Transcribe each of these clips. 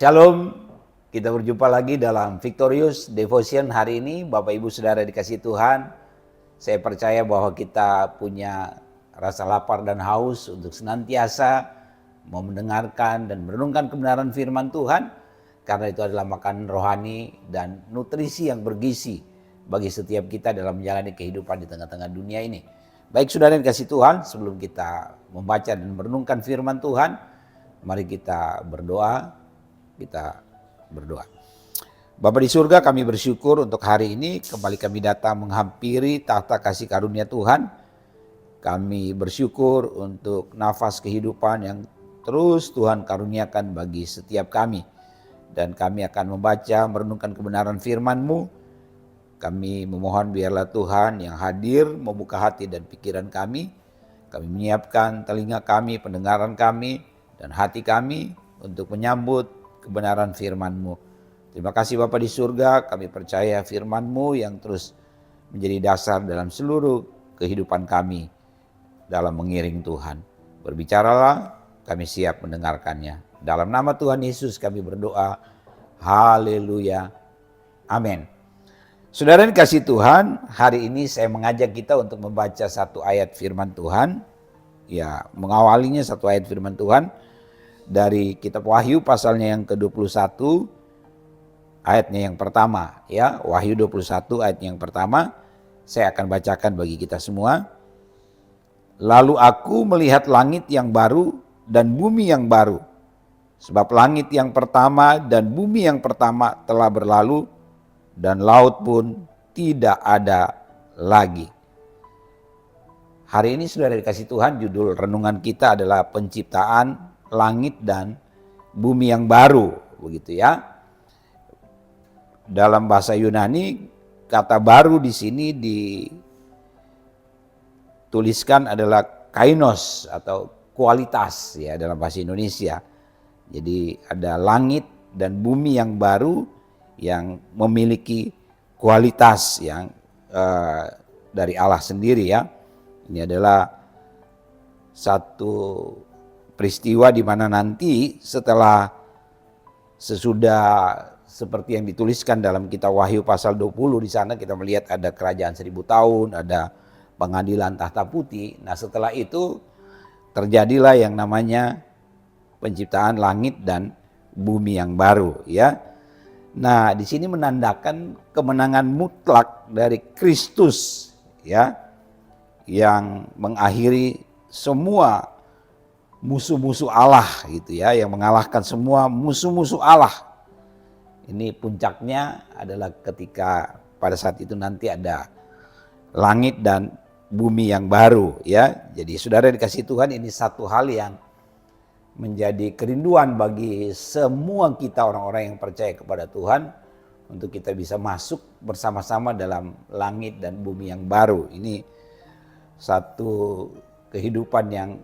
Shalom, kita berjumpa lagi dalam Victorious Devotion hari ini. Bapak Ibu Saudara dikasih Tuhan, saya percaya bahwa kita punya rasa lapar dan haus untuk senantiasa mau mendengarkan dan merenungkan kebenaran firman Tuhan. Karena itu adalah makanan rohani dan nutrisi yang bergizi bagi setiap kita dalam menjalani kehidupan di tengah-tengah dunia ini. Baik saudara yang dikasih Tuhan, sebelum kita membaca dan merenungkan firman Tuhan, mari kita berdoa. Kita berdoa. Bapa di surga, kami bersyukur untuk hari ini kembali kami datang menghampiri tahta kasih karunia Tuhan. Kami bersyukur untuk nafas kehidupan yang terus Tuhan karuniakan bagi setiap kami. Dan kami akan membaca, merenungkan kebenaran firman-Mu. Kami memohon biarlah Tuhan yang hadir membuka hati dan pikiran kami. Kami menyiapkan telinga kami, pendengaran kami, dan hati kami untuk menyambut kebenaran firman-Mu. Terima kasih Bapa di surga, kami percaya firman-Mu yang terus menjadi dasar dalam seluruh kehidupan kami dalam mengiring Tuhan. Berbicaralah, kami siap mendengarkannya. Dalam nama Tuhan Yesus kami berdoa. Haleluya. Amin. Saudara yang dikasih Tuhan, hari ini saya mengajak kita untuk membaca satu ayat firman Tuhan. Ya, mengawalinya satu ayat firman Tuhan dari kitab Wahyu pasalnya yang ke-21 ayatnya yang pertama, ya. Wahyu 21 ayat yang pertama saya akan bacakan bagi kita semua. Lalu aku melihat langit yang baru dan bumi yang baru, sebab langit yang pertama dan bumi yang pertama telah berlalu dan laut pun tidak ada lagi. Hari ini saudara dikasih Tuhan, judul renungan kita adalah penciptaan langit dan bumi yang baru, begitu ya. Dalam bahasa Yunani, kata baru di sini dituliskan adalah kainos atau kualitas ya dalam bahasa Indonesia. Jadi ada langit dan bumi yang baru yang memiliki kualitas yang dari Allah sendiri ya. Ini adalah satu peristiwa di mana nanti sesudah seperti yang dituliskan dalam kitab Wahyu pasal 20, di sana kita melihat ada kerajaan 1000 tahun, ada pengadilan tahta putih. Nah, setelah itu terjadilah yang namanya penciptaan langit dan bumi yang baru ya. Nah, di sini menandakan kemenangan mutlak dari Kristus ya, yang mengakhiri semua musuh-musuh Allah gitu ya, yang mengalahkan semua musuh-musuh Allah. Ini puncaknya adalah ketika pada saat itu nanti ada langit dan bumi yang baru ya. Jadi saudara dikasih Tuhan, ini satu hal yang menjadi kerinduan bagi semua kita orang-orang yang percaya kepada Tuhan, untuk kita bisa masuk bersama-sama dalam langit dan bumi yang baru. Ini satu kehidupan yang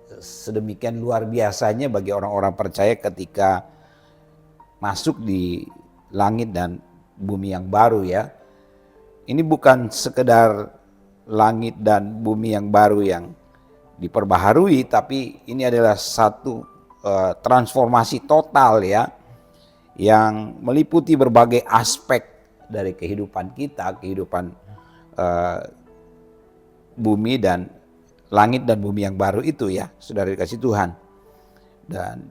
sedemikian luar biasanya bagi orang-orang percaya ketika masuk di langit dan bumi yang baru ya. Ini bukan sekedar langit dan bumi yang baru yang diperbaharui, tapi ini adalah satu transformasi total ya, yang meliputi berbagai aspek dari kehidupan kita, kehidupan bumi dan langit dan bumi yang baru itu ya, saudara dikasih Tuhan. Dan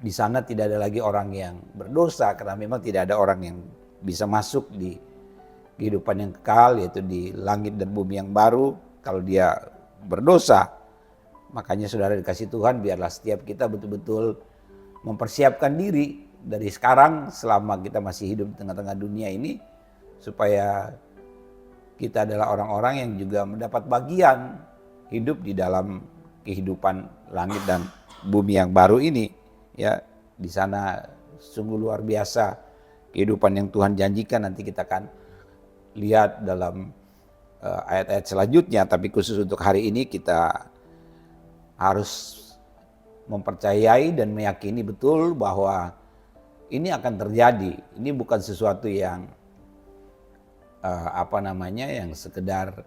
di sana tidak ada lagi orang yang berdosa, karena memang tidak ada orang yang bisa masuk di kehidupan yang kekal, yaitu di langit dan bumi yang baru kalau dia berdosa. Makanya saudara dikasih Tuhan, biarlah setiap kita betul-betul mempersiapkan diri dari sekarang selama kita masih hidup di tengah-tengah dunia ini, supaya kita adalah orang-orang yang juga mendapat bagian hidup di dalam kehidupan langit dan bumi yang baru ini ya. Di sana sungguh luar biasa kehidupan yang Tuhan janjikan. Nanti kita akan lihat dalam ayat-ayat selanjutnya, tapi khusus untuk hari ini kita harus mempercayai dan meyakini betul bahwa ini akan terjadi. Ini bukan sesuatu yang yang sekedar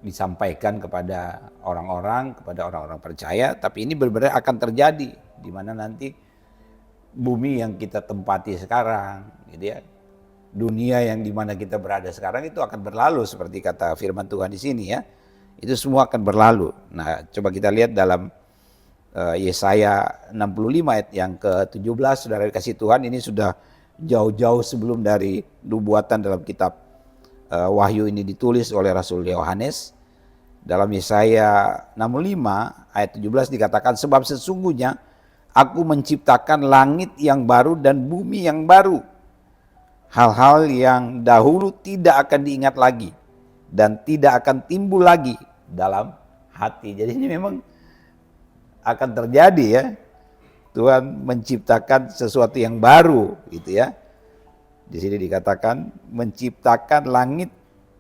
disampaikan kepada orang-orang percaya, tapi ini benar-benar akan terjadi, di mana nanti bumi yang kita tempati sekarang, gitu ya. Dunia yang dimana kita berada sekarang itu akan berlalu seperti kata firman Tuhan di sini ya. Itu semua akan berlalu. Nah, coba kita lihat dalam Yesaya 65 ayat yang ke-17, saudara dikasih Tuhan, ini sudah jauh-jauh sebelum dari nubuatan dalam kitab Wahyu ini ditulis oleh Rasul Yohanes. Dalam Yesaya 65 ayat 17 dikatakan, sebab sesungguhnya aku menciptakan langit yang baru dan bumi yang baru. Hal-hal yang dahulu tidak akan diingat lagi dan tidak akan timbul lagi dalam hati. Jadi ini memang akan terjadi ya. Tuhan menciptakan sesuatu yang baru gitu ya. Di sini dikatakan menciptakan langit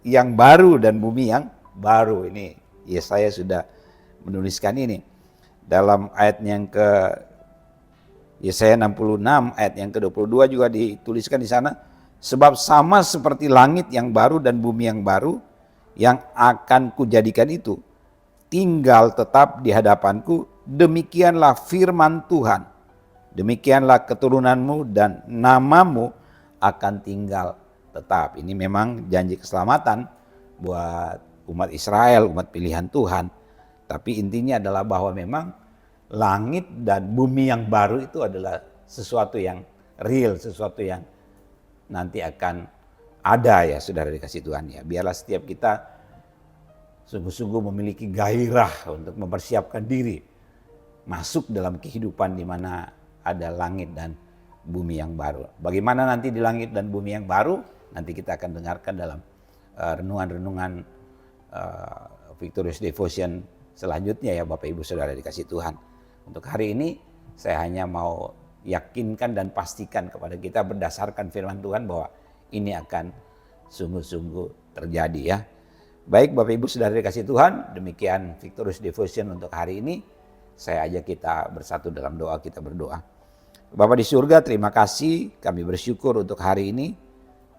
yang baru dan bumi yang baru. Ini Yesaya sudah menuliskan ini. Dalam ayat yang ke Yesaya 66 ayat yang ke-22 juga dituliskan di sana. Sebab sama seperti langit yang baru dan bumi yang baru yang akan kujadikan itu tinggal tetap di hadapanku, demikianlah firman Tuhan. Demikianlah keturunanmu dan namamu akan tinggal tetap. Ini memang janji keselamatan buat umat Israel, umat pilihan Tuhan. Tapi intinya adalah bahwa memang langit dan bumi yang baru itu adalah sesuatu yang real, sesuatu yang nanti akan ada ya saudara dikasih Tuhan ya. Biarlah setiap kita sungguh-sungguh memiliki gairah untuk mempersiapkan diri masuk dalam kehidupan di mana ada langit dan bumi yang baru. Bagaimana nanti di langit dan bumi yang baru, nanti kita akan dengarkan dalam renungan-renungan Victorious Devotion selanjutnya ya Bapak Ibu Saudara dikasih Tuhan. Untuk hari ini saya hanya mau yakinkan dan pastikan kepada kita berdasarkan firman Tuhan bahwa ini akan sungguh-sungguh terjadi ya. Baik Bapak Ibu Saudara dikasih Tuhan, demikian Victorious Devotion untuk hari ini. Saya ajak kita bersatu dalam doa, kita berdoa. Bapa di surga, terima kasih, kami bersyukur untuk hari ini.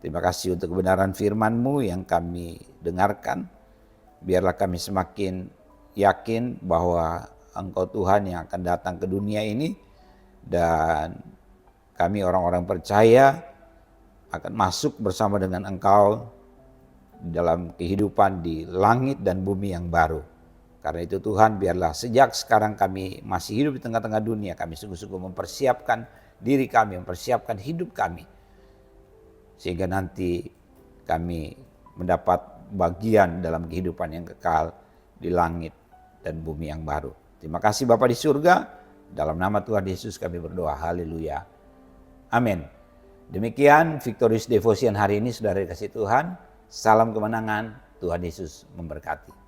Terima kasih untuk kebenaran firman-Mu yang kami dengarkan. Biarlah kami semakin yakin bahwa Engkau Tuhan yang akan datang ke dunia ini. Dan kami orang-orang percaya akan masuk bersama dengan Engkau dalam kehidupan di langit dan bumi yang baru. Karena itu Tuhan, biarlah sejak sekarang kami masih hidup di tengah-tengah dunia, kami sungguh-sungguh mempersiapkan diri kami, mempersiapkan hidup kami. Sehingga nanti kami mendapat bagian dalam kehidupan yang kekal di langit dan bumi yang baru. Terima kasih Bapa di surga. Dalam nama Tuhan Yesus kami berdoa, haleluya, amin. Demikian Victorious Devotion hari ini saudara dikasih Tuhan. Salam kemenangan, Tuhan Yesus memberkati.